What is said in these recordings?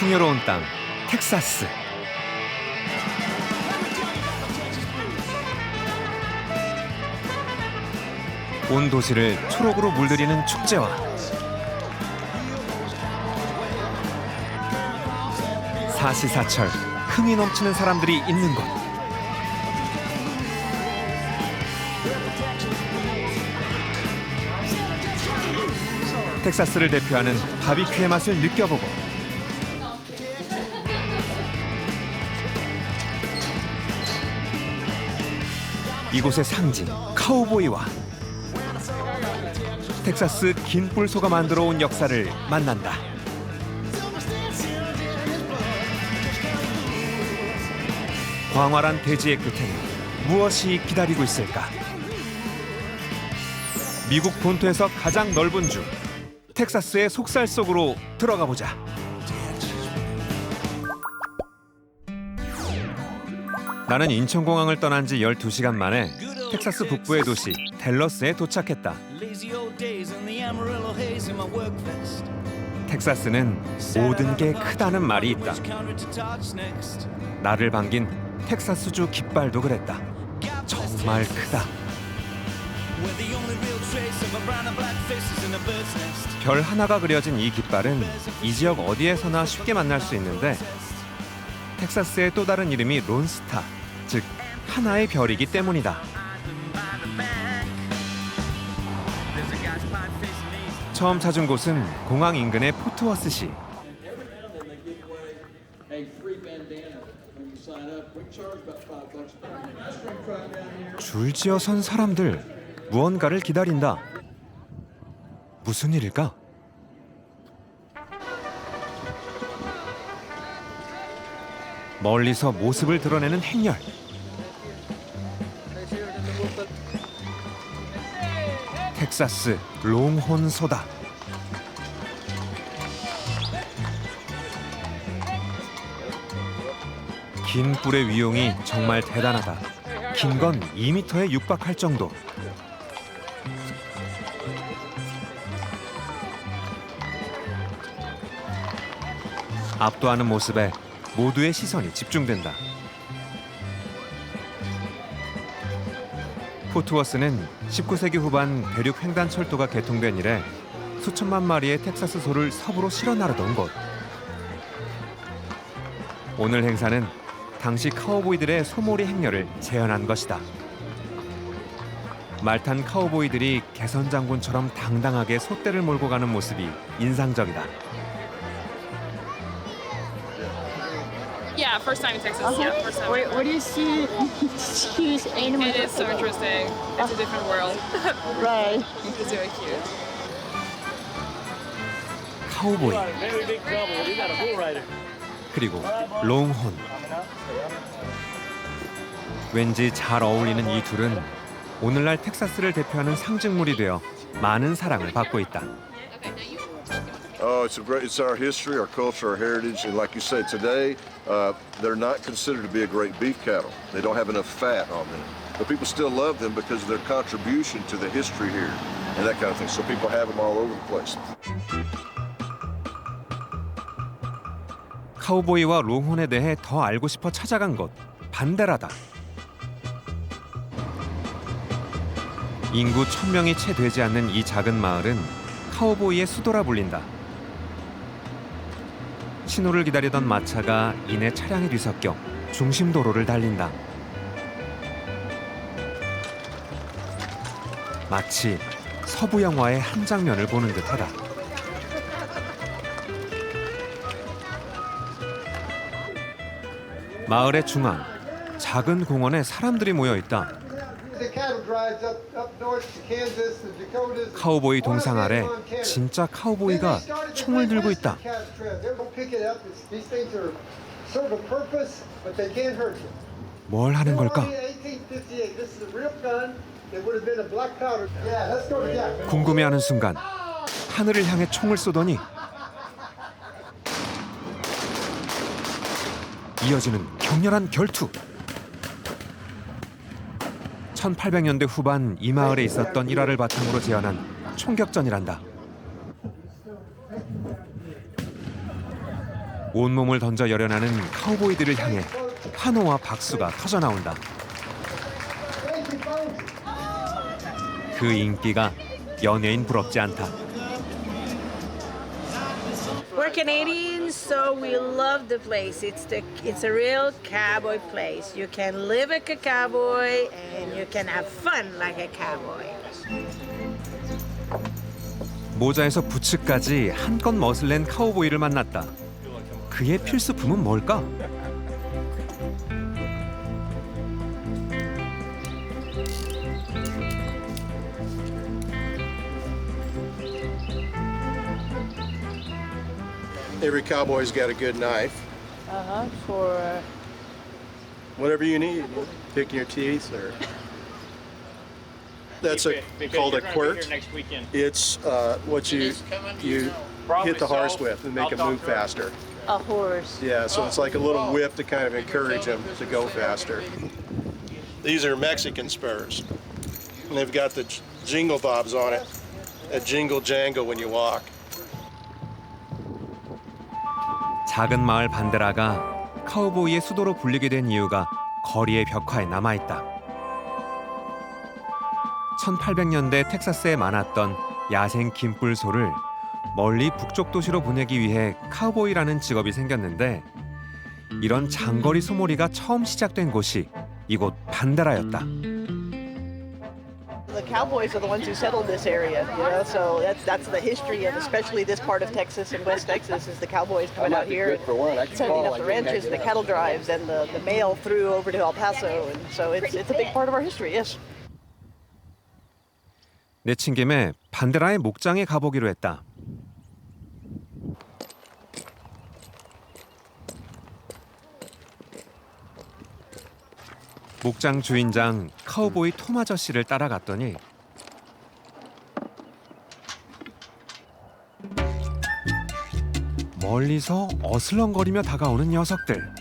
풍요로운 땅, 텍사스. 온 도시를 초록으로 물들이는 축제와 사시사철 흥이 넘치는 사람들이 있는 곳. 텍사스를 대표하는 바비큐의 맛을 느껴보고 이곳의 상징 카우보이와 텍사스 긴 뿔소가 만들어 온 역사를 만난다. 광활한 대지의 끝에는 무엇이 기다리고 있을까? 미국 본토에서 가장 넓은 주 텍사스의 속살 속으로 들어가 보자. 나는 인천공항을 떠난 지 12시간 만에 텍사스 북부의 도시 댈러스에 도착했다. 텍사스는 모든 게 크다는 말이 있다. 나를 반긴 텍사스주 깃발도 그랬다. 정말 크다. 별 하나가 그려진 이 깃발은 이 지역 어디에서나 쉽게 만날 수 있는데 텍사스의 또 다른 이름이 론스타, 즉 하나의 별이기 때문이다. 처음 찾은 곳은 공항 인근의 포트워스시. 줄지어 선 사람들, 무언가를 기다린다. 무슨 일일까? 멀리서 모습을 드러내는 행렬. 텍사스 롱혼 소다. 긴 뿔의 위용이 정말 대단하다. 긴 건 2m에 육박할 정도. 압도하는 모습에 모두의 시선이 집중된다. 포트워스는 19세기 후반 대륙 횡단철도가 개통된 이래 수천만 마리의 텍사스 소를 서부로 실어 나르던 곳. 오늘 행사는 당시 카우보이들의 소몰이 행렬을 재현한 것이다. 말탄 카우보이들이 개선 장군처럼 당당하게 소떼를 몰고 가는 모습이 인상적이다. Yeah, first time in Texas. Yeah, first time. What do you see? Choose animals. It is so interesting. It's a different world. Right. It's very cute. 카우보이 그리고 롱혼. 왠지 잘 어울리는 이 둘은 오늘날 텍사스를 대표하는 상징물이 되어 많은 사랑을 받고 있다. It's our history, our culture, our heritage, and like you say, today they're not considered to be a great beef cattle. They don't have enough fat on them, but people still love them because of their contribution to the history here and that kind of thing. So people have them all over the place. 카우보이와 롱혼에 대해 더 알고 싶어 찾아간 곳 반데라다. 인구 1000명이 채 되지 않는 이 작은 마을은 카우보이의 수도라 불린다. 신호를 기다리던 마차가 이내 차량에 뒤섞여 중심 도로를 달린다. 마치 서부 영화의 한 장면을 보는 듯하다. 마을의 중앙, 작은 공원에 사람들이 모여 있다. 카우보이 동상 아래 진짜 카우보이가 총을 들고 있다. 뭘 하는 걸까? 궁금해하는 순간 하늘을 향해 총을 쏘더니 이어지는 격렬한 결투. 1800년대 후반 이 마을에 있었던 일화를 바탕으로 재현한 총격전이란다. 온몸을 던져 열연하는 카우보이들을 향해 환호와 박수가 터져 나온다. 그 인기가 연예인 부럽지 않다. We're Canadians, so we love the place. It's a real cowboy place. You can live like a cowboy and you can have fun like a cowboy. 모자에서 부츠까지 한껏 멋을 낸 카우보이를 만났다. 그의 필수품은 뭘까? Every cowboy's got a good knife. For Whatever you need, picking your teeth or. That's called a quirt. It's what you hit the horse with and make him move faster. a horse. Yeah, so it's like a little whip to kind of encourage him to go faster. These are Mexican spurs, and they've got the jingle bobs on it, a jingle jangle when you walk. 작은 마을 반데라가 카우보이의 수도로 불리게 된 이유가 거리의 벽화에 남아있다. 1800년대 텍사스에 많았던 야생 긴뿔소를 멀리 북쪽 도시로 보내기 위해 카우보이라는 직업이 생겼는데 이런 장거리 소몰이가 처음 시작된 곳이 이곳 반데라였다. The cowboys are the ones who settled this area, you know. So that's the history of, especially this part of Texas and West Texas, is the cowboys coming out here, setting up the ranches, and the cattle drives, and the mail through over to El Paso, and so it's a big part of our history. Yes. 내친 김에 반데라의 목장에 가보기로 했다. 목장 주인장 카우보이 톰 아저씨를 따라갔더니 멀리서 어슬렁거리며 다가오는 녀석들.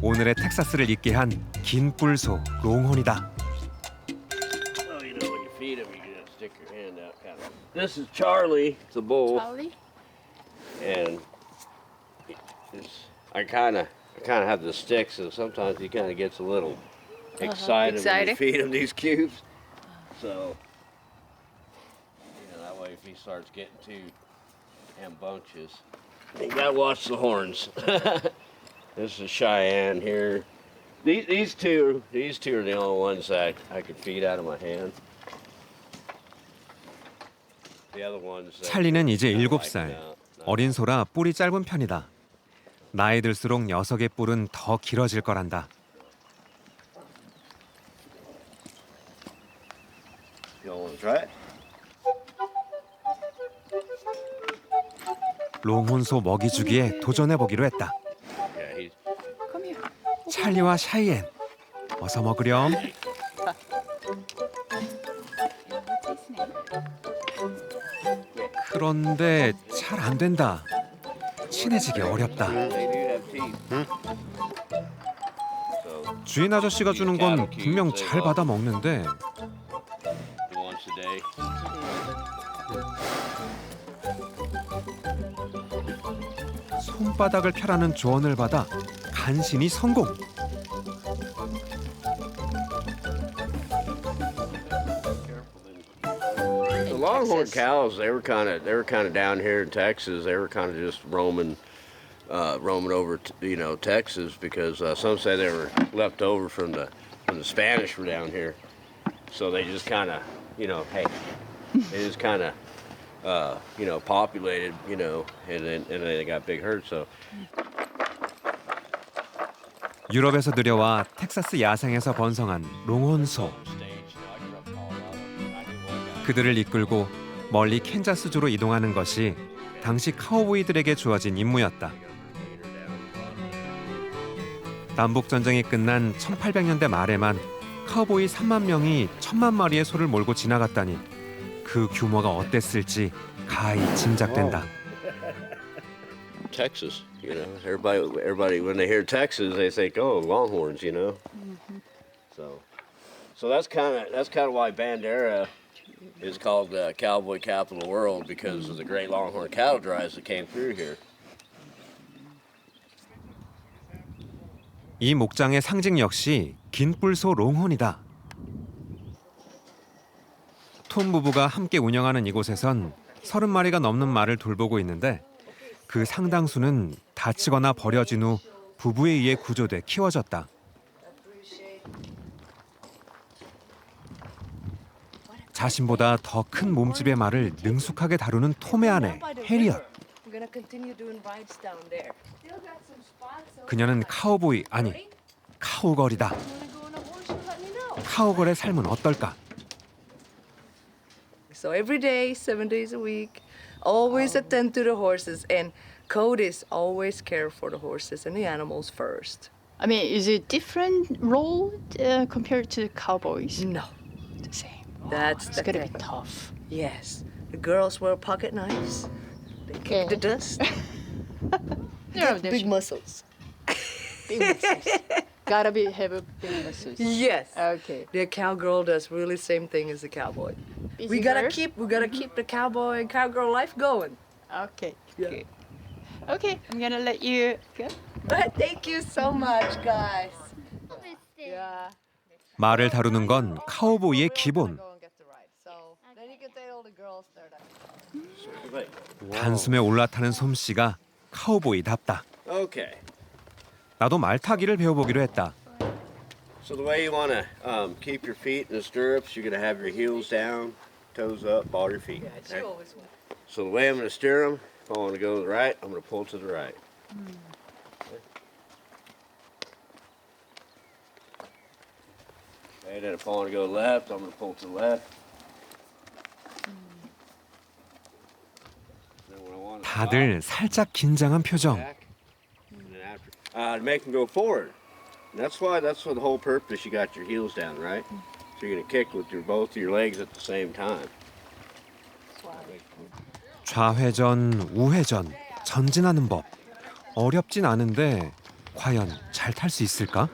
오늘의 텍사스를 잊게 한 긴뿔소 롱혼이다. Well, you know, when you feed them, you can just stick your hand out, kind of. This is Charlie, the bull, Charlie? and I kind of have the sticks, and sometimes he kind of gets a little excited when you feed him these cubes. So, you know, that way if he starts getting too rambunctious, you gotta watch the horns. This is Cheyenne here. These two are the only ones that I could feed out of my hand. The other ones. 찰리는 이제 7살. 어린 소라 뿔이 짧은 편이다. 나이 들수록 녀석의 뿔은 더 길어질 거란다. You want to try it? 롱혼소 먹이 주기에 도전해 보기로 했다. Yeah, 찰리와 샤이엔, 어서 먹으렴. 그런데 잘 안 된다. 친해지기 어렵다. they do have teeth. So 주인 아저씨가 주는 건 분명 잘 받아 먹는데 once a day. 손바닥을 펴라는 조언을 받아 간신히 성공. The longhorn cows, they were kind of down here in Texas. They were kind of just roaming over to, Texas because some say they were left over from the Spanish were down here. So they just kind of, hey, they just kind of, populated, and then they got big herds. So. 유럽에서 들여와 텍사스 야생에서 번성한 롱혼소. 그들을 이끌고 멀리 캔자스주로 이동하는 것이 당시 카우보이들에게 주어진 임무였다. 남북전쟁이 끝난 1800년대 말에만 카우보이 3만 명이 1000만 마리의 소를 몰고 지나갔다니 그 규모가 어땠을지 가히 짐작된다. Texas, everybody when they hear Texas, they think, oh, Longhorns, So that's kind of why Bandera It's called the cowboy capital of the world because of the great longhorn cattle drives that came through here. 이 목장의 상징 역시 긴뿔소 롱혼이다. 톰 부부가 함께 운영하는 이곳에선 30마리가 넘는 말을 돌보고 있는데 그 상당수는 다치거나 버려진 후 부부에 의해 구조돼 키워졌다. 자신보다 더 큰 몸집의 말을 능숙하게 다루는 톰의 아내 해리엇. 그녀는 카우보이 아니 카우걸이다. 카우걸의 삶은 어떨까? So every day, 7 days a week, always attend to the horses, and Cody's always care for the horses and the animals first. I mean, is it different role compared to cowboys? No, The same. that's It's the gonna be thing. tough. Yes, the girls wear pocket knives. They kick Yeah. the dust. Yeah, Get big muscles. big muscles. Gotta have big muscles. Yes. Okay. The cowgirl does really same thing as the cowboy. We gotta keep the cowboy and cowgirl life going. Okay. Yeah. Good. Okay, I'm gonna let you go. But thank you so much, guys. Yeah. 말을 다루는 건 카우보이의 기본. Go and get the ride. So then you can tell the girls there. 단숨에 올라타는 솜씨가 카우보이답다. Okay. 나도 말 타기를 배워보기로 했다. So the way you want to keep your feet in the stirrups, you're going to have your heels down, toes up, ball your feet. Yeah, she okay? always wins. So the way I'm going to steer them, if I want to go to the right, I'm going to pull to the right. Okay, then if I want to go left, I'm going to pull to the left. Then when I want to 다들 살짝 긴장한 표정. back, and then after, to make them go forward. And that's for the whole purpose. You got your heels down, right? So you're going to kick with both of your legs at the same time. 좌회전, 우회전, 전진하는 법. 어렵진 않은데 과연 잘 탈 수 있을까?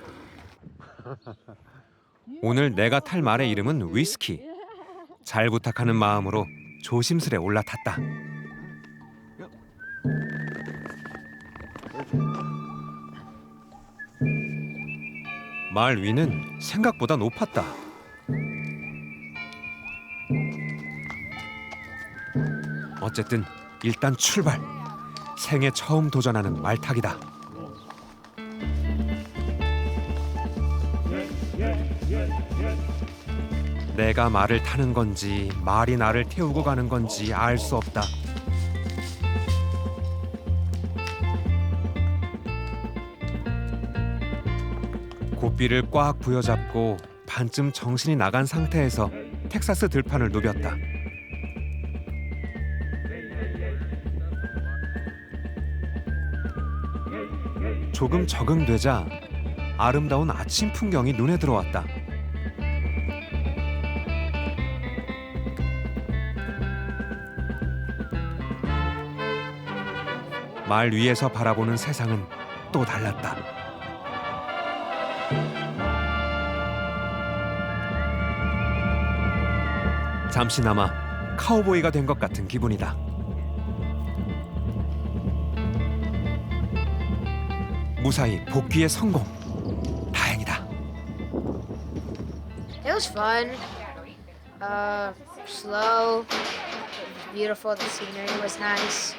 오늘 내가 탈 말의 이름은 위스키. 잘 부탁하는 마음으로 조심스레 올라탔다. 말 위는 생각보다 높았다. 어쨌든 일단 출발. 생애 처음 도전하는 말타기다. 내가 말을 타는 건지 말이 나를 태우고 가는 건지 알 수 없다. 고삐를 꽉 부여잡고 반쯤 정신이 나간 상태에서 텍사스 들판을 누볐다. 조금 적응되자 아름다운 아침 풍경이 눈에 들어왔다. 말 위에서 바라보는 세상은 또 달랐다. 잠시나마 카우보이가 된 것 같은 기분이다. 무사히 복귀에 성공. 다행이다. It was fun. Slow. Beautiful. The scenery was nice.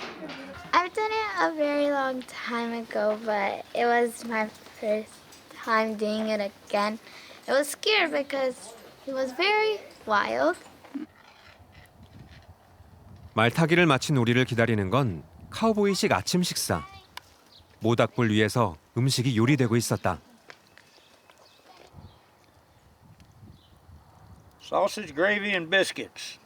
I've done it a very long time ago, but it was my first time doing it again. It was scary because it was very wild. 말타기를 마친 우리를 기다리는 건 카우보이식 아침 식사. 모닥불 위에서 음식이 요리되고 있었다. Sausage, gravy, and biscuits.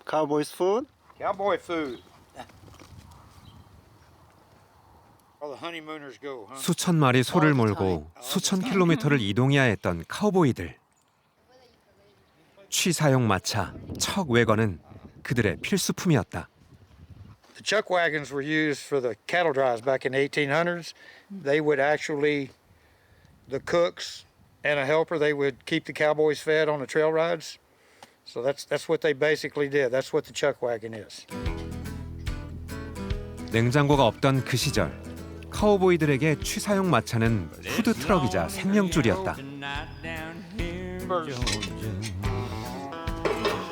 Cowboys food? Cowboy food. All the honeymooners go, huh? 수천 마리 소를 몰고 수천 킬로미터를 이동해야 했던 카우보이들. 취사용 마차, 척 외건은 그들의 필수품이었다. The chuck wagons were used for the cattle drives back in the 1800s. They would actually, the cooks and a helper, they would keep the cowboys fed on the trail rides. So that's what they basically did. That's what the chuck wagon is. 냉장고가 없던 그 시절 카우보이들에게 취사용 마차는 푸드 트럭이자 생명줄이었다.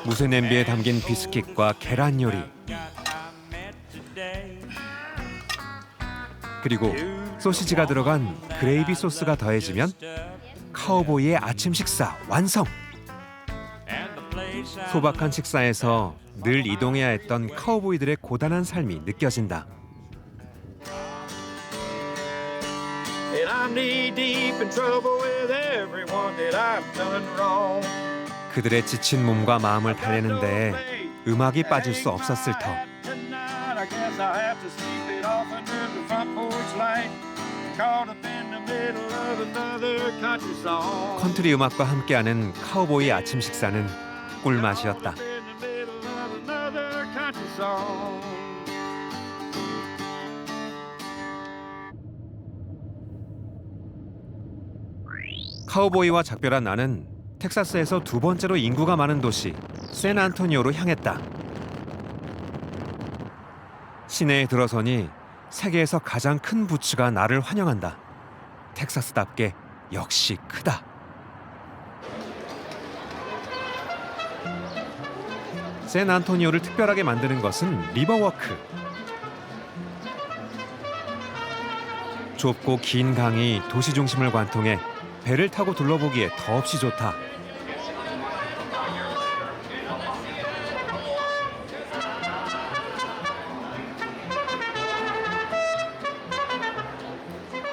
무쇠 냄비에 담긴 비스킷과 계란 요리, 그리고 소시지가 들어간 그레이비 소스가 더해지면 카우보이의 아침 식사 완성! 소박한 식사에서 늘 이동해야 했던 카우보이들의 고단한 삶이 느껴진다. And I'm knee deep in trouble with everyone that I've done wrong. 그들의 지친 몸과 마음을 달래는 데에 음악이 빠질 수 없었을 터. Tonight I guess I have to sleep it off under the front porch light. Caught up in the middle of another country song. 컨트리 음악과 함께하는 카우보이 아침 식사는 꿀맛이었다. In the middle of another country song. 카우보이와 작별한 나는 텍사스에서 두 번째로 인구가 많은 도시 샌안토니오로 향했다. 시내에 들어서니 세계에서 가장 큰 부츠가 나를 환영한다. 텍사스답게 역시 크다. 샌안토니오를 특별하게 만드는 것은 리버워크. 좁고 긴 강이 도시 중심을 관통해 배를 타고 둘러보기에 더없이 좋다.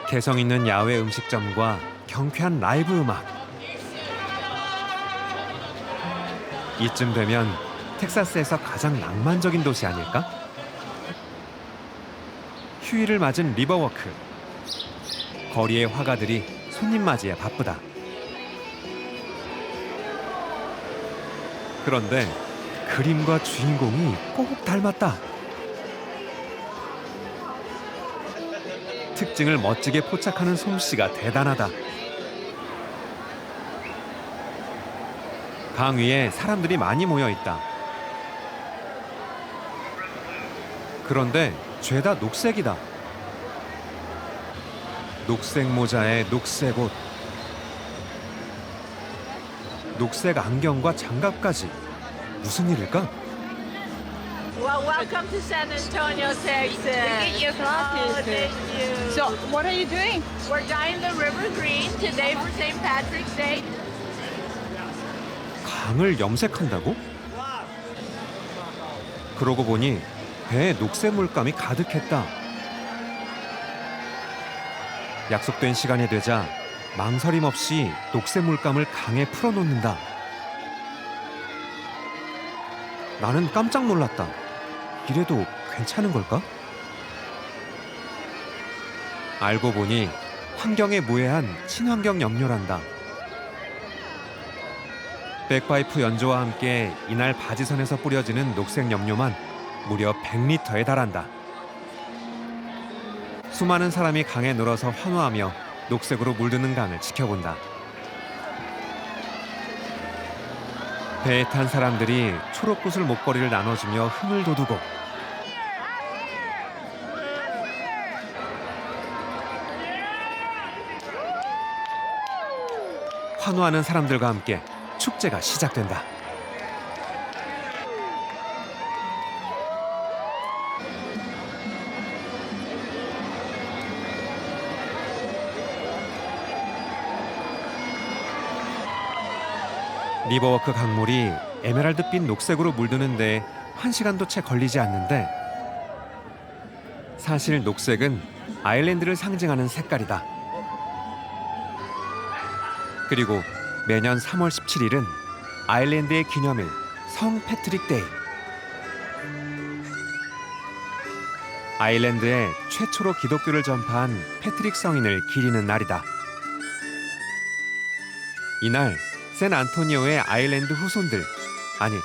개성 있는 야외 음식점과 경쾌한 라이브 음악. 이쯤 되면 텍사스에서 가장 낭만적인 도시 아닐까? 휴일을 맞은 리버워크. 거리의 화가들이 손님 맞이에 바쁘다. 그런데 그림과 주인공이 꼭 닮았다. 특징을 멋지게 포착하는 솜씨가 대단하다. 강 위에 사람들이 많이 모여 있다. 그런데 죄다 녹색이다. 녹색 모자에 녹색 옷, 녹색 안경과 장갑까지. 무슨 일일까? Well, welcome to San Antonio, Texas. Get your glasses. Oh, thank you. So, what are you doing? We're dyeing the river green today for St. Patrick's Day. 강을 염색한다고? 그러고 보니 배에 녹색 물감이 가득했다. 약속된 시간이 되자 망설임 없이 녹색 물감을 강에 풀어놓는다. 나는 깜짝 놀랐다. 이래도 괜찮은 걸까? 알고 보니 환경에 무해한 친환경 염료란다. 백파이프 연조와 함께 이날 바지선에서 뿌려지는 녹색 염료만 무려 100리터에 달한다. 수많은 사람이 강에 늘어서 환호하며 녹색으로 물드는 강을 지켜본다. 배에 탄 사람들이 초록구슬 목걸이를 나눠주며 흥을 돋우고 환호하는 사람들과 함께 축제가 시작된다. 리버워크 강물이 에메랄드빛 녹색으로 물드는데 1시간도 채 걸리지 않는데 사실 녹색은 아일랜드를 상징하는 색깔이다. 그리고 매년 3월 17일은 아일랜드의 기념일 성 패트릭 데이. 아일랜드에 최초로 기독교를 전파한 패트릭 성인을 기리는 날이다. 이날 샌안토니오의 아일랜드 후손들, 아니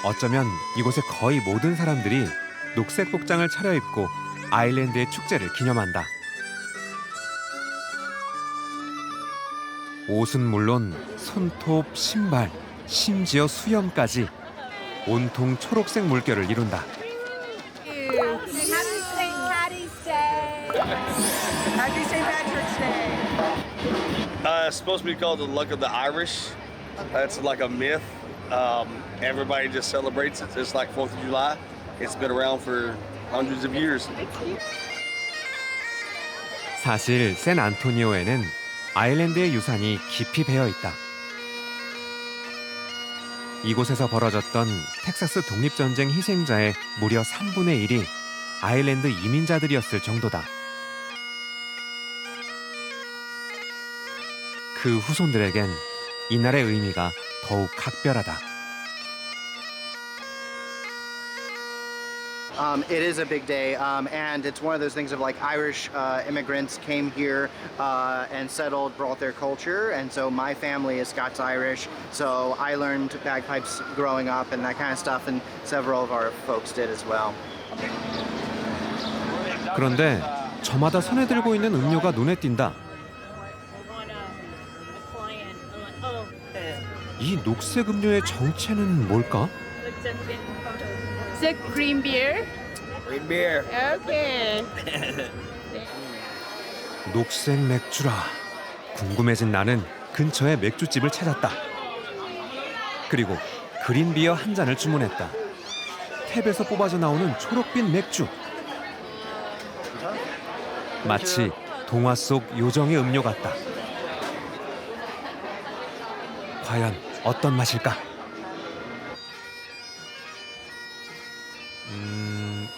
어쩌면 이곳의 거의 모든 사람들이 녹색 복장을 차려입고 아일랜드의 축제를 기념한다. 옷은 물론 손톱, 신발, 심지어 수염까지 온통 초록색 물결을 이룬다. Happy St. Patrick's Day. It's supposed to be called the Luck of the Irish. That's like a myth. Everybody just celebrates it. It's like 4th of July. It's been around for hundreds of years. 사실 샌안토니오에는 아일랜드의 유산이 깊이 배어 있다. 이곳에서 벌어졌던 텍사스 독립전쟁 희생자의 무려 3분의 1이 아일랜드 이민자들이었을 정도다. 그 후손들에겐 이날의 의미가 더욱 각별하다. It is a big day, and it's one of those things of like Irish immigrants came here and settled, brought their culture, and so my family is Scots-Irish, so I learned bagpipes growing up and that kind of stuff, and several of our folks did as well. 그런데 저마다 손에 들고 있는 음료가 눈에 띈다. 이 녹색 음료의 정체는 뭘까? Is it green beer? Green beer. Okay. 녹색 맥주라. 궁금해진 나는 근처에 맥주집을 찾았다. 그리고 그린 비어 한 잔을 주문했다. 탭에서 뽑아져 나오는 초록빛 맥주. 마치 동화 속 요정의 음료 같다. 과연 어떤 맛일까?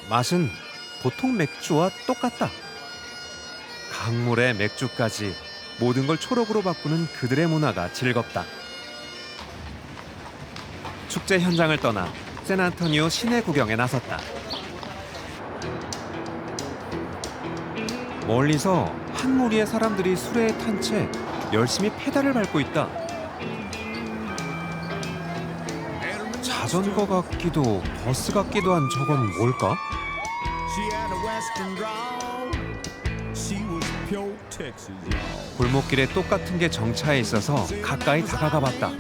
맛은 보통 맥주와 똑같다. 강물에 맥주까지 모든 걸 초록으로 바꾸는 그들의 문화가 즐겁다. 축제 현장을 떠나 샌안토니오 시내 구경에 나섰다. 멀리서 한 무리의 사람들이 수레에 탄 채 열심히 페달을 밟고 있다. 자전거 같기도 버스 같기도 한 저건 뭘까? 골목길에 똑같은 게 정차해 있어서 가까이 다가가 봤다.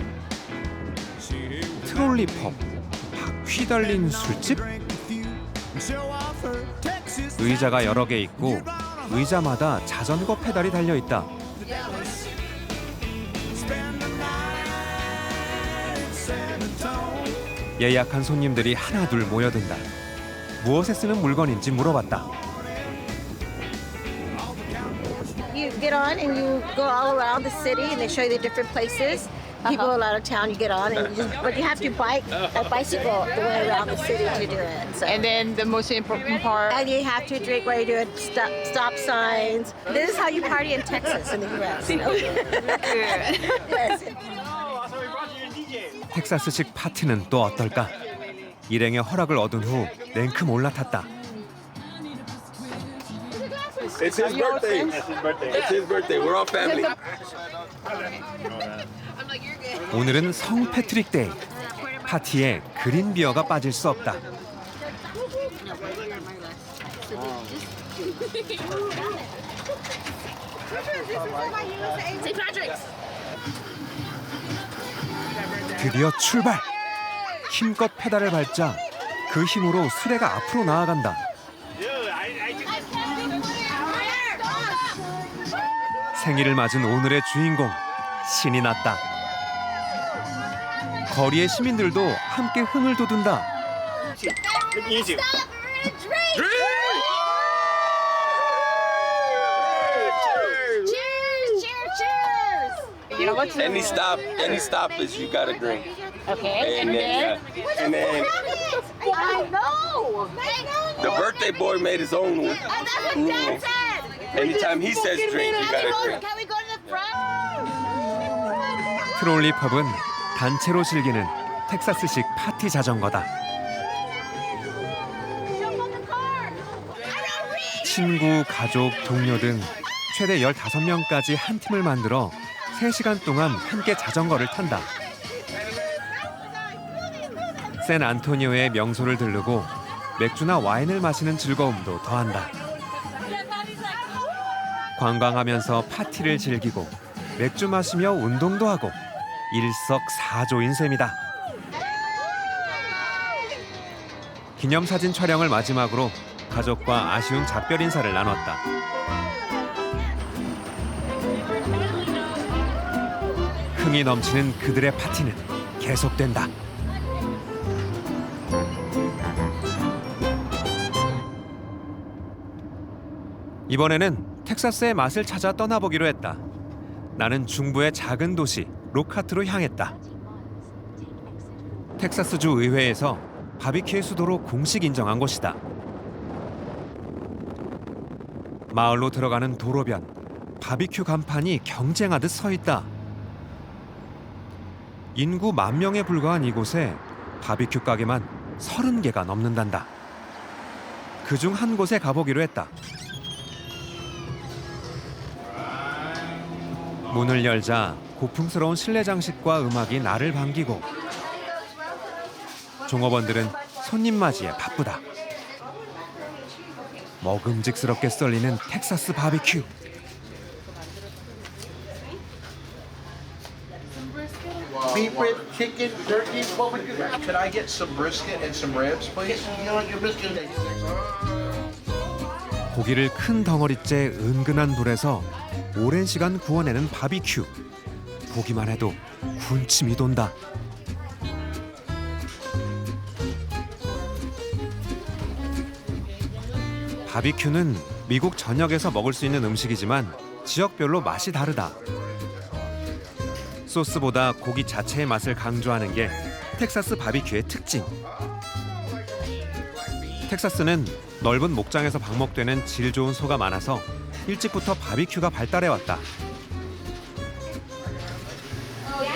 트롤리 펍, 바퀴 달린 술집? 의자가 여러 개 있고 의자마다 자전거 페달이 달려 있다. 예약한 손님들이 하나둘 모여든다. 무엇에 쓰는 물건인지 물어봤다. You get on and you go all around the city and they show you the different places. People out of town, you get on and but you have to bike a bicycle the way around the city to do it. So. And then the most important part. And you have to drink while you do it. Stop signs. This is how you party in Texas in the U.S. You know? Yes. 텍사스식 파티는 또 어떨까? 일행의 허락을 얻은 후 냉큼 올라탔다. It's his birthday. It's his birthday. It's his birthday. We're all family. 오늘은 성 패트릭 데이. 파티에 그린 비어가 빠질 수 없다. 드디어 출발! 힘껏 페달을 밟자 그 힘으로 수레가 앞으로 나아간다. 생일을 맞은 오늘의 주인공, 신이 났다. 거리의 시민들도 함께 흥을 돋운다. You know what's Any stop is you gotta drink. okay? And then I know. the birthday boy made his own one. That's what Dad said. Anytime he says drink, you gotta drink. Can we go to the front? 트롤리 펍은 단체로 즐기는 텍사스식 파티 자전거다. 친구, 가족, 동료 등 최대 15명까지 한 팀을 만들어 3시간 동안 함께 자전거를 탄다. 샌안토니오의 명소를 들르고 맥주나 와인을 마시는 즐거움도 더한다. 관광하면서 파티를 즐기고 맥주 마시며 운동도 하고 일석사조인 셈이다. 기념사진 촬영을 마지막으로 가족과 아쉬운 작별 인사를 나눴다. 흥이 넘치는 그들의 파티는 계속된다. 이번에는 텍사스의 맛을 찾아 떠나보기로 했다. 나는 중부의 작은 도시 로카트로 향했다. 텍사스주 의회에서 바비큐의 수도로 공식 인정한 곳이다. 마을로 들어가는 도로변, 바비큐 간판이 경쟁하듯 서 있다. 인구 10,000명에 불과한 이곳에 바비큐 가게만 30개가 넘는단다. 그중 한 곳에 가보기로 했다. 문을 열자 고풍스러운 실내 장식과 음악이 나를 반기고 종업원들은 손님 맞이에 바쁘다. 먹음직스럽게 썰리는 텍사스 바비큐. Beef rib, chicken, turkey, what would you like? Could I get some brisket and some ribs, please? You know what, your brisket. 고기를 큰 덩어리째 은근한 불에서 오랜 시간 구워내는 바비큐. 보기만 해도 군침이 돈다. 바비큐는 미국 전역에서 먹을 수 있는 음식이지만 지역별로 맛이 다르다. 소스보다 고기 자체의 맛을 강조하는 게 텍사스 바비큐의 특징. 텍사스는 넓은 목장에서 방목되는 질 좋은 소가 많아서 일찍부터 바비큐가 발달해왔다.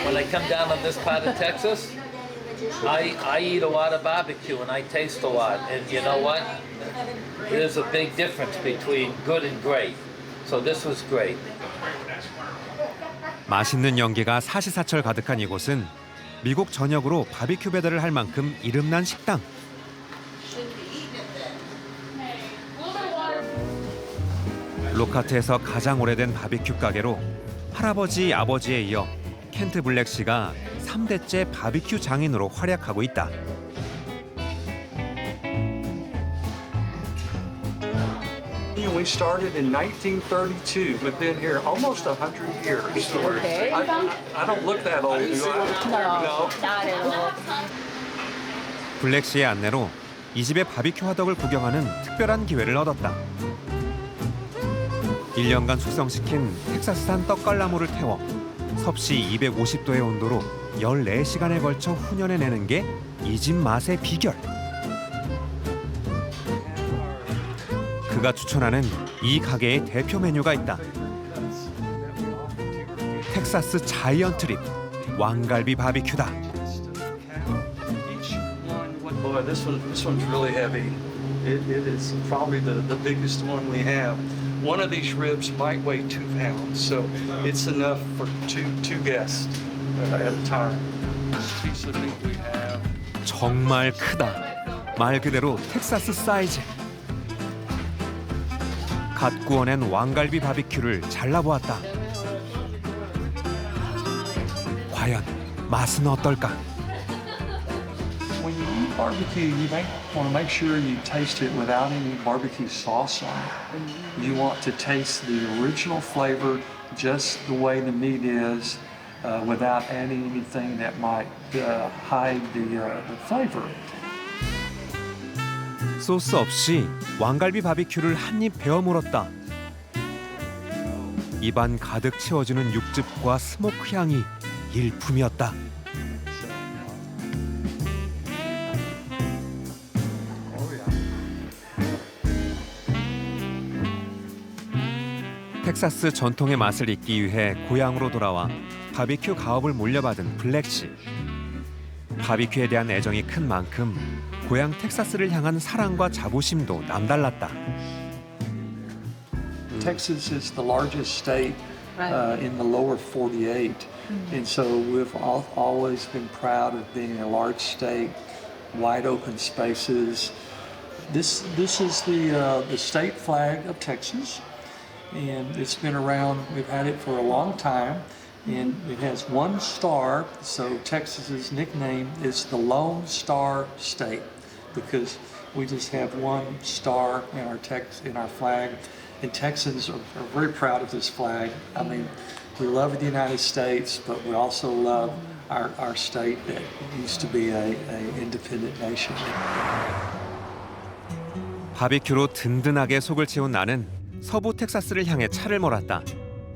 When I come down on this part of Texas, I eat a lot of barbecue and I taste a lot. And you know what? There's a big difference between good and great. So this was great. 맛있는 연기가 사시사철 가득한 이곳은 미국 전역으로 바비큐 배달을 할 만큼 이름난 식당. 로카트에서 가장 오래된 바비큐 가게로 할아버지, 아버지에 이어 켄트 블랙 씨가 3대째 바비큐 장인으로 활약하고 있다. We started in 1932. We've been here almost 100 years. Okay. I don't look that old, do I? No. Not at all. 블랙 씨의 안내로 이 집의 바비큐 화덕을 구경하는 특별한 기회를 얻었다. 1년간 숙성시킨 텍사스산 떡갈나무를 태워 섭씨 250도의 온도로 14시간에 걸쳐 훈연해내는 게 이 집 맛의 비결. 그가 추천하는 이 가게의 대표 메뉴가 있다. 텍사스 자이언트 립 왕갈비 바비큐다. Boy, this one's really heavy. It is probably the biggest one we have. One of these ribs might weigh 2 pounds, so it's enough for two guests at a time. This piece of meat we have. 정말 크다. 말 그대로 텍사스 사이즈. 갓 구워낸 왕갈비 바비큐를 잘라보았다. 과연 맛은 어떨까? When you eat barbecue, you want to make sure you taste it without any barbecue sauce on it. You want to taste the original flavor just the way the meat is, without adding anything that might hide the flavor. 소스 없이 왕갈비 바비큐를 한 입 베어 물었다. 입안 가득 채워주는 육즙과 스모크 향이 일품이었다. 텍사스 전통의 맛을 잊기 위해 고향으로 돌아와 바비큐 가업을 물려받은 블랙 씨. 바비큐에 대한 애정이 큰 만큼 고향 텍사스를 향한 사랑과 자부심도 남달랐다. Texas is the largest state in the lower 48, and so we've always been proud of being a large state, wide open spaces. This is the state flag of Texas, and it's been around. We've had it for a long time, and it has one star. So Texas's nickname is the Lone Star State because we just have one star in our flag, and Texans are very proud of this flag. I mean, we love the United States, but we also love our state that used to be a independent nation. 바비큐로 든든하게 속을 채운 나는 서부 텍사스를 향해 차를 몰았다.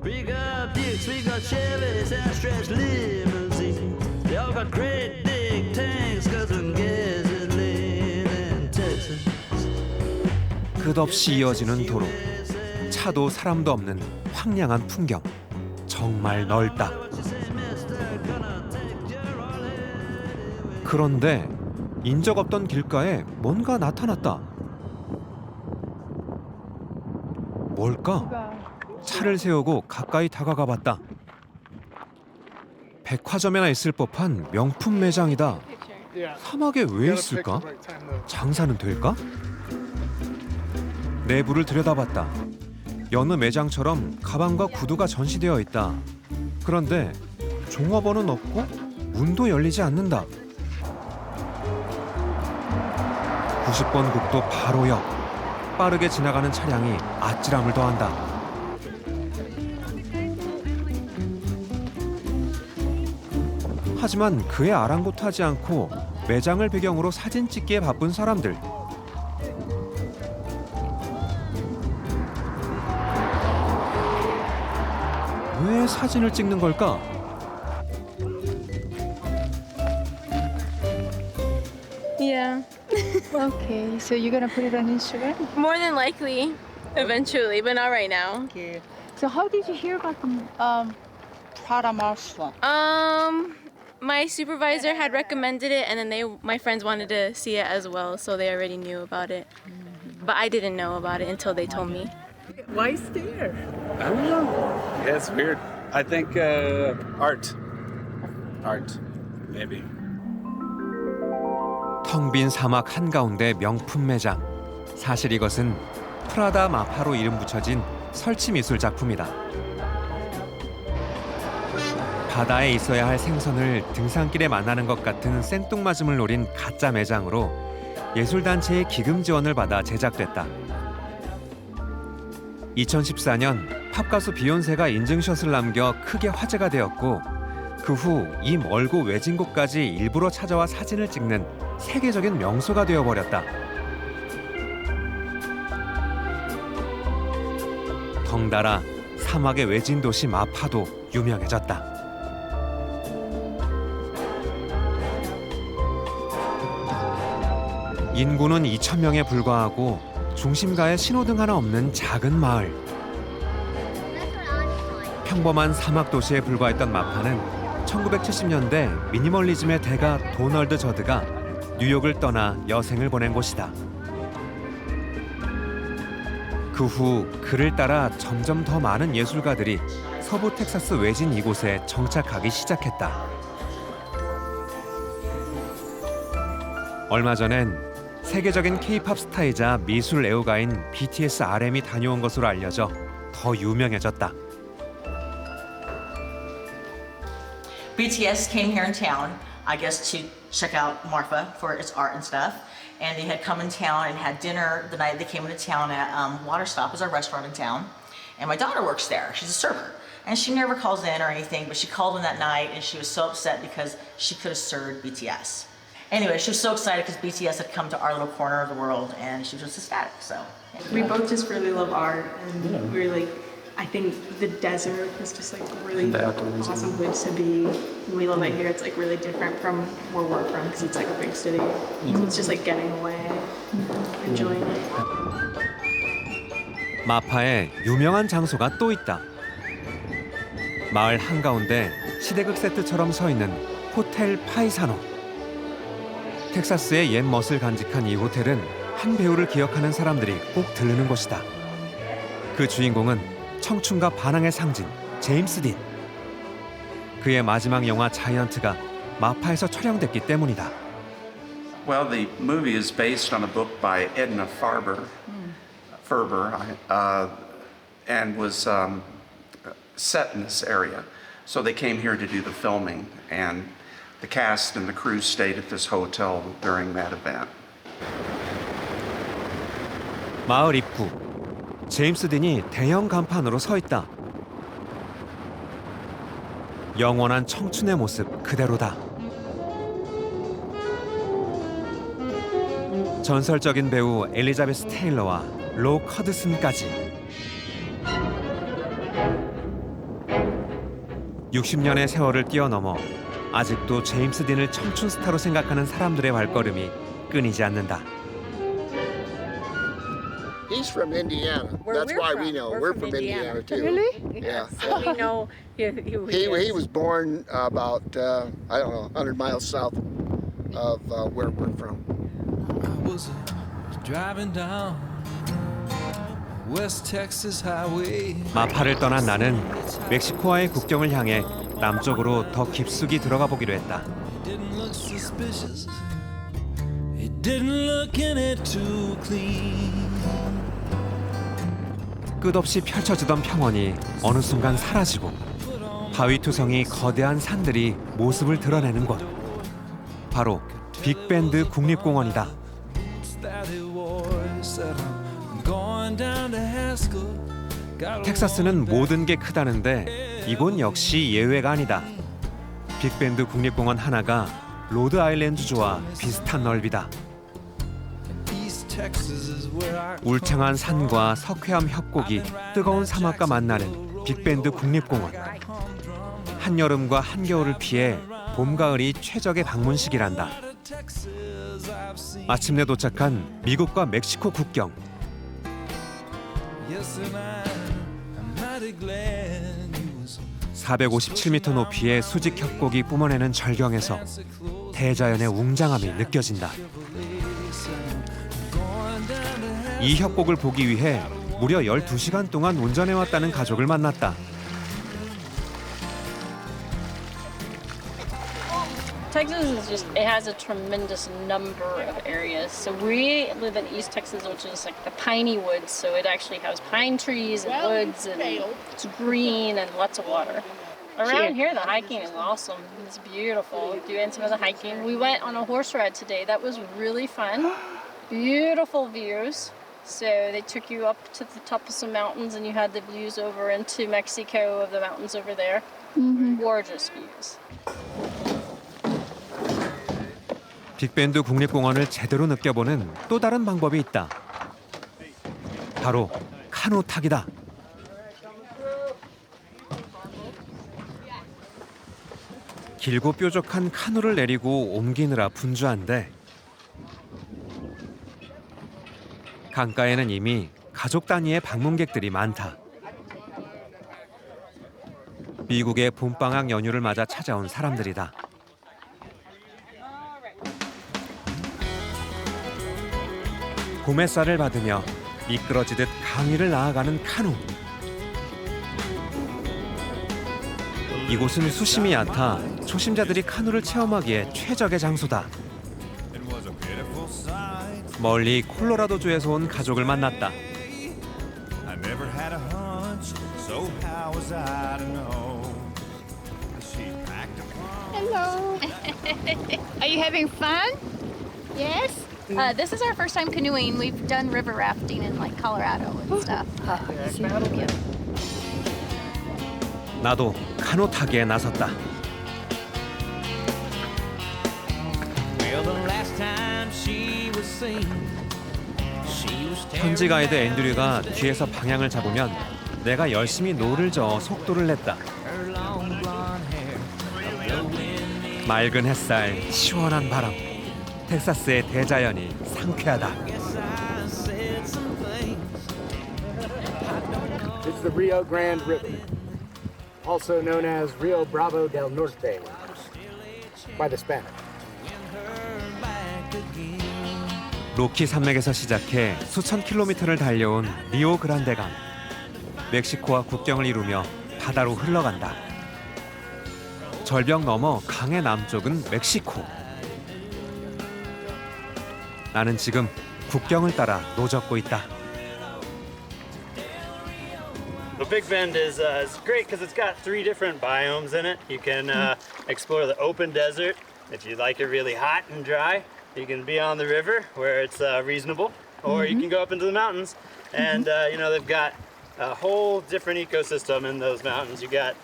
We got Dukes, we got Chevys, outstretched limousines. They all got great big tanks, guzzling gasoline in Texas. 끝없이 이어지는 도로. 차도 사람도 없는 황량한 풍경. 정말 넓다. 그런데 인적 없던 길가에 뭔가 나타났다. 뭘까? 차를 세우고 가까이 다가가 봤다. 백화점에나 있을 법한 명품 매장이다. 사막에 왜 있을까? 장사는 될까? 내부를 들여다봤다. 여느 매장처럼 가방과 구두가 전시되어 있다. 그런데 종업원은 없고 문도 열리지 않는다. 90번 국도 바로 옆. 빠르게 지나가는 차량이 아찔함을 더한다. 하지만 그에 아랑곳하지 않고 매장을 배경으로 사진 찍기에 바쁜 사람들. 왜 사진을 찍는 걸까? Yeah. Okay, so you're gonna put it on Instagram? More than likely, eventually, but not right now. So how did you hear about the Prada Marshall? My supervisor had recommended it, and then my friends wanted to see it as well, so they already knew about it. But I didn't know about it until they told me. Why stare? I don't know. Yeah, it's weird. I think art, maybe. 텅 빈 사막 한가운데 명품 매장. 사실 이것은 프라다 마파로 이름 붙여진 설치 미술 작품이다. 바다에 있어야 할 생선을 등산길에 만나는 것 같은 생뚱맞음을 노린 가짜 매장으로 예술단체의 기금 지원을 받아 제작됐다. 2014년 팝가수 비욘세가 인증샷을 남겨 크게 화제가 되었고 그 후 이 멀고 외진 곳까지 일부러 찾아와 사진을 찍는 세계적인 명소가 되어버렸다. 덩달아 사막의 외진 도시 마파도 유명해졌다. 인구는 2,000명에 불과하고 중심가에 신호등 하나 없는 작은 마을. 평범한 사막 도시에 불과했던 마파는 1970년대 미니멀리즘의 대가 도널드 저드가 뉴욕을 떠나 여생을 보낸 곳이다. 그 후 그를 따라 점점 더 많은 예술가들이 서부 텍사스 외진 이곳에 정착하기 시작했다. 얼마 전엔 세계적인 K-팝 스타이자 미술 애호가인 BTS RM이 다녀온 것으로 알려져 더 유명해졌다. BTS came here in town, I guess, to check out Marfa for its art and stuff. And they had come in town and had dinner the night they came into town at Water Stop, is our restaurant in town. And my daughter works there. She's a server. And she never calls in or anything, but she called in that night and she was so upset because she could have served BTS. Anyway, she was so excited because BTS had come to our little corner of the world and she was just ecstatic, so. We both just really love art and we were like, I think the desert is just like a really awesome place to be. We love it here. It's like really different from where we're from because it's like a big city. So it's just like getting away, enjoying it. 마파에 유명한 장소가 또 있다. 마을 한가운데 시대극 세트처럼 서 있는 호텔 파이사노. 텍사스의 옛 멋을 간직한 이 호텔은 한 배우를 기억하는 사람들이 꼭 들르는 곳이다. 그 주인공은 청춘과 반항의 상징, 제임스 딘. 그의 마지막 영화 자이언트가 마파에서 촬영됐기 때문이다. Well, the movie is based on a book by Edna Ferber. and was set in this area. So they came here to do the filming, and the cast and the crew stayed at this hotel during that event. 마을 입구. 제임스 딘이 대형 간판으로 서 있다. 영원한 청춘의 모습 그대로다. 전설적인 배우 엘리자베스 테일러와 로 커드슨까지. 60년의 세월을 뛰어넘어 아직도 제임스 딘을 청춘 스타로 생각하는 사람들의 발걸음이 끊이지 않는다. He's from Indiana. That's why we know. We're from Indiana too. Really? Yeah. So we know He was born about, I don't know, 100 miles south of where we're from. I was driving down West Texas highway. 마파를 떠난 나는 멕시코와의 국경을 향해 남쪽으로 더 깊숙이 들어가 보기로 했다. Didn't look suspicious. It didn't look any too clean. 끝없이 펼쳐지던 평원이 어느 순간 사라지고 바위투성이 거대한 산들이 모습을 드러내는 곳. 바로 빅밴드 국립공원이다. 텍사스는 모든 게 크다는데 이곳 역시 예외가 아니다. 빅밴드 국립공원 하나가 로드 아일랜드주와 비슷한 넓이다. 울창한 산과 석회암 협곡이 뜨거운 사막과 만나는 빅밴드 국립공원. 한여름과 한겨울을 피해 봄, 가을이 최적의 방문시기란다. 마침내 도착한 미국과 멕시코 국경. 457m 높이의 수직 협곡이 뿜어내는 절경에서 대자연의 웅장함이 느껴진다. 이 협곡을 보기 위해 무려 12시간 동안 운전해왔다는 가족을 만났다. Texas is just, it has a tremendous number of areas. So we live in East Texas, which is like the piney woods. So it actually has pine trees and woods and it's green and lots of water. Around here, the hiking is awesome. It's beautiful. Doing some of the hiking. We went on a horse ride today. That was really fun. Beautiful views. So they took you up to the top of some mountains and you had the views over into Mexico of the mountains over there. Gorgeous views. 빅밴드 국립공원을 제대로 느껴보는 또 다른 방법이 있다. 바로 카누 타기다. 길고 뾰족한 카누를 내리고 옮기느라 분주한데 강가에는 이미 가족 단위의 방문객들이 많다. 미국의 봄방학 연휴를 맞아 찾아온 사람들이다. 봄 햇살을 받으며 미끄러지듯 강 위를 나아가는 카누. 이곳은 수심이 얕아 초심자들이 카누를 체험하기에 최적의 장소다. 멀리 콜로라도주에서 온 가족을 만났다. Hello. Are you having fun? Yes. This is our first time canoeing. We've done river rafting in like Colorado and stuff. 나도 카누 타기에 나섰다. 현지 가이드 앤드류가 뒤에서 방향을 잡으면 내가 열심히 노를 저어 속도를 냈다. 맑은 햇살, 시원한 바람. 텍사스의 대자연이 상쾌하다. It's the Rio Grande River, also known as Rio Bravo del Norte by the Spanish. 로키 산맥에서 시작해 수천 킬로미터를 달려온 리오 그란데 강. 멕시코와 국경을 이루며 바다로 흘러간다. 절벽 너머 강의 남쪽은 멕시코. 나는 지금 국경을 따라 노젓고 있다. But Big Bend is great because it's got 3 different biomes in it. You can explore the open desert if you like it really hot and dry. You can be on the river where it's reasonable, or you can go up into the mountains, and you know, they've got a whole different ecosystem in those mountains. You got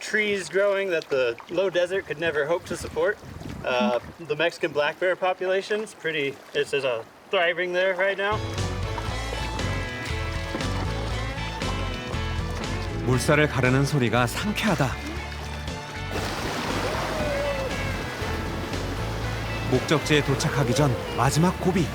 trees growing that the low desert could never hope to support. The Mexican black bear population is it's thriving there right now. 물살을 가르는 소리가 상쾌하다. 목적지에 도착하기 전 마지막 고비.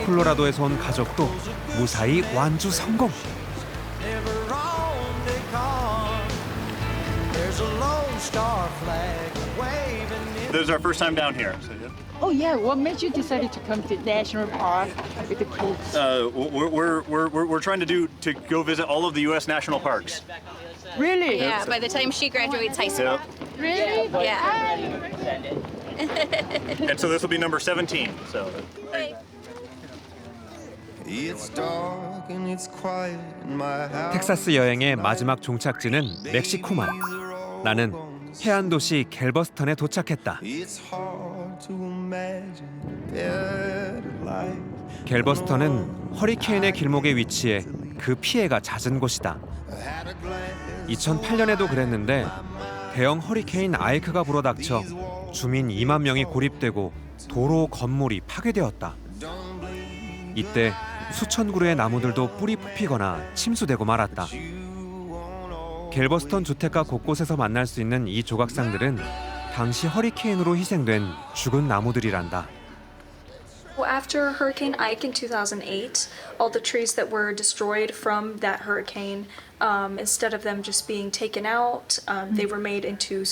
콜로라도에서 온 가족도 무사히 완주 성공. This is our first time down here. Oh yeah, what made you decide to come to national park with the kids? We're trying to go visit all of the U.S. national parks. Really? Yeah, by the time she graduates high school. Really? Yeah. And so this will be number 17. So. 텍사스 여행의 마지막 종착지는 멕시코만. 나는 해안 도시 갤버스턴에 도착했다. 갤버스턴은 허리케인의 길목에 위치해 그 피해가 잦은 곳이다. 2008년에도 그랬는데 대형 허리케인 아이크가 불어닥쳐 주민 2만 명이 고립되고 도로 건물이 파괴되었다. 이때 수천 그루의 나무들도 뿌리 뽑히거나 침수되고 말았다. 갤버스턴 주택가 곳곳에서 만날 수 있는 이 조각상들은 당시 허리케인으로 희생된 죽은 나무들이란다. After Hurricane Ike in 2008, all the trees that were destroyed from that hurricane, instead of them just being taken out, they were made into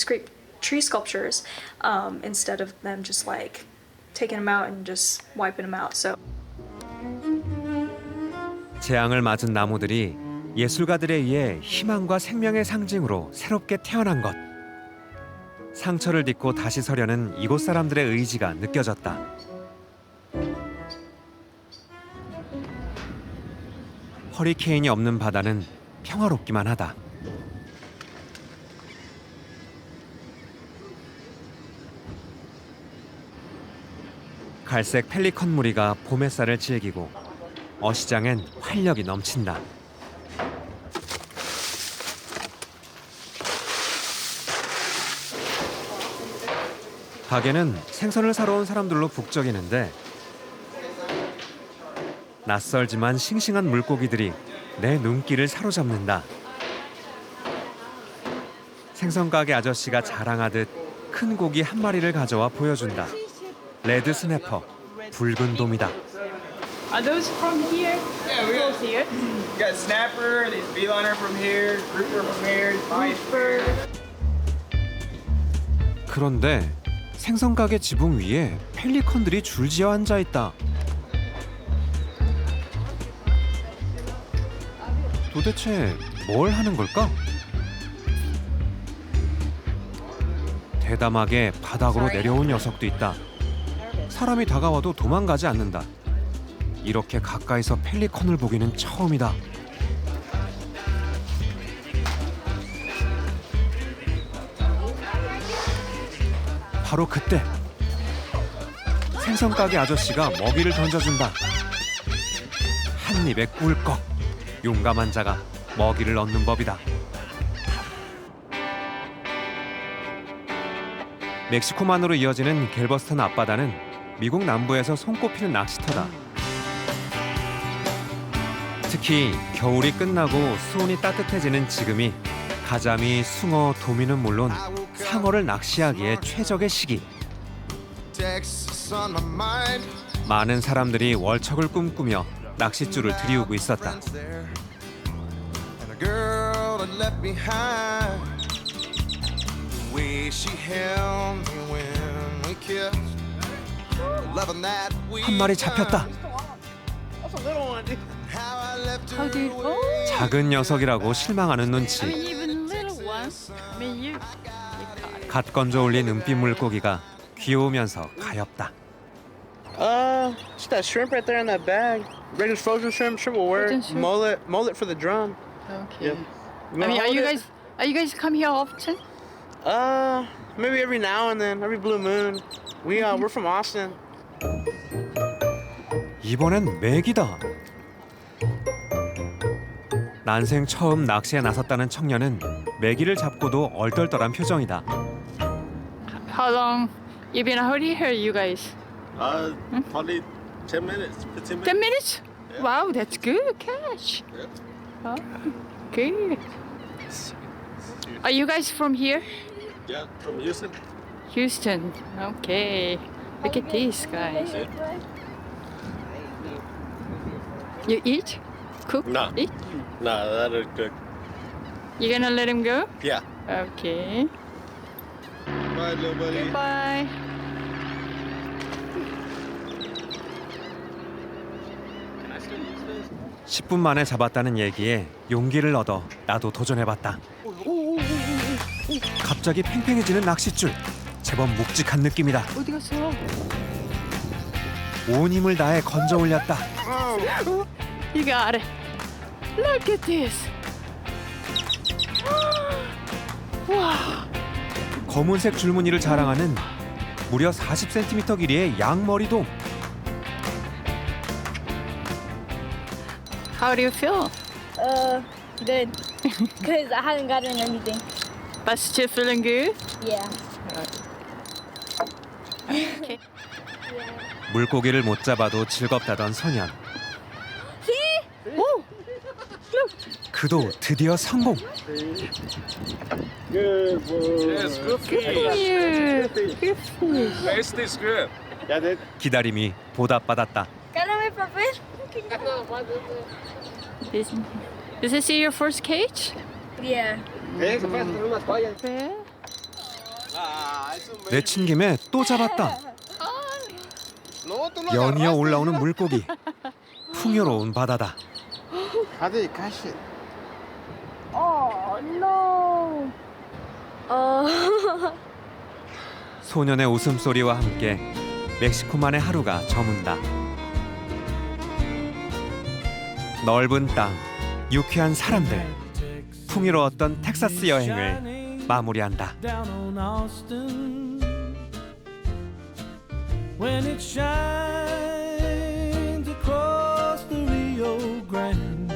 tree sculptures, instead of them just like taking them out and just wiping them out. So. 재앙을 맞은 나무들이 예술가들에 의해 희망과 생명의 상징으로 새롭게 태어난 것. 상처를 딛고 다시 서려는 이곳 사람들의 의지가 느껴졌다. 허리케인이 없는 바다는 평화롭기만 하다. 갈색 펠리컨 무리가 봄 햇살을 즐기고 어시장엔 활력이 넘친다. 가게는 생선을 사러 온 사람들로 북적이는데 낯설지만 싱싱한 물고기들이 내 눈길을 사로잡는다. 생선 가게 아저씨가 자랑하듯 큰 고기 한 마리를 가져와 보여준다. 레드 스냅퍼, 붉은 돔이다. Are those from here? Yeah, we got here. We got snapper, there's beeliner from here, grouper from here, viper. 그런데 생선 가게 지붕 위에 펠리컨들이 줄지어 앉아 있다. 도대체 뭘 하는 걸까? 대담하게 바닥으로 내려온 녀석도 있다. 사람이 다가와도 도망가지 않는다. 이렇게 가까이서 펠리컨을 보기는 처음이다. 바로 그때 생선 가게 아저씨가 먹이를 던져준다. 한 입에 꿀꺽. 용감한 자가 먹이를 얻는 법이다. 멕시코만으로 이어지는 갤버스턴 앞바다는 미국 남부에서 손꼽히는 낚시터다. 특히 겨울이 끝나고 수온이 따뜻해지는 지금이 가자미, 숭어, 도미는 물론 상어를 낚시하기에 최적의 시기. 많은 사람들이 월척을 꿈꾸며 낚싯줄을 들이우고 있었다. 한 마리 잡혔다. 작은 녀석이라고 실망하는 눈치. Even little ones. I mean, 갓 건져 올린 은빛 물고기가 귀여우면서 가엽다. Just that shrimp right there in that bag. Regular frozen shrimp. Shrimp will work. Frozen shrimp? Mullet for the drum. Okay. Yep. I mean, are you guys come here often? Maybe every now and then, every blue moon. We're from Austin. 이번엔 메기다. 난생 처음 낚시에 나섰다는 청년은 메기를 잡고도 얼떨떨한 표정이다. How long you been out here, you guys? Probably 10 minutes, 15 minutes. 10 minutes? Wow, that's good catch. Oh, good. Are you guys from here? Yeah, from Houston. Houston. Okay. Look at these guys. You eat? Cook? No. Eat? Nah, that'll cook. You gonna let him go? Yeah. Okay. Bye, little buddy. Goodbye. Can I still use this? 10분 만에 잡았다는 얘기에 용기를 얻어 나도 도전해봤다. 갑자기 팽팽해지는 낚싯줄. 제법 묵직한 느낌이다. 어디 갔어? 온 힘을 다해 건져 올렸다. You got it. Look at this. 와. 검은색 줄무늬를 자랑하는 무려 40cm 길이의 양머리돔. How do you feel? Good. Because I haven't gotten anything. But still feeling good? Yeah. Okay. 물고기를 못 잡아도 즐겁다던 소년. 그도 드디어 성공. Good boy. Yes, good fish. Good fish. Taste is good. 기다림이 보답받았다. Gáname papel. Is this your first cage? Yeah. 네. 내친 김에 또 잡았다. 연이어 올라오는 물고기. 풍요로운 바다다. Oh no. 소년의 웃음소리와 함께 멕시코만의 하루가 저문다. 넓은 땅, 유쾌한 사람들, 풍요로웠던 텍사스 여행을 마무리한다. Down on Austin, when it shines across the Rio Grande,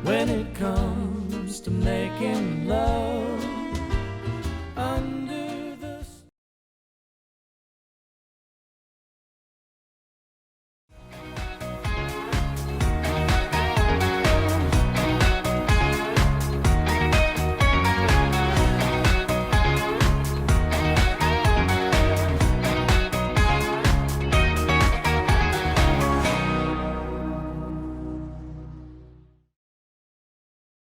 when it comes to making love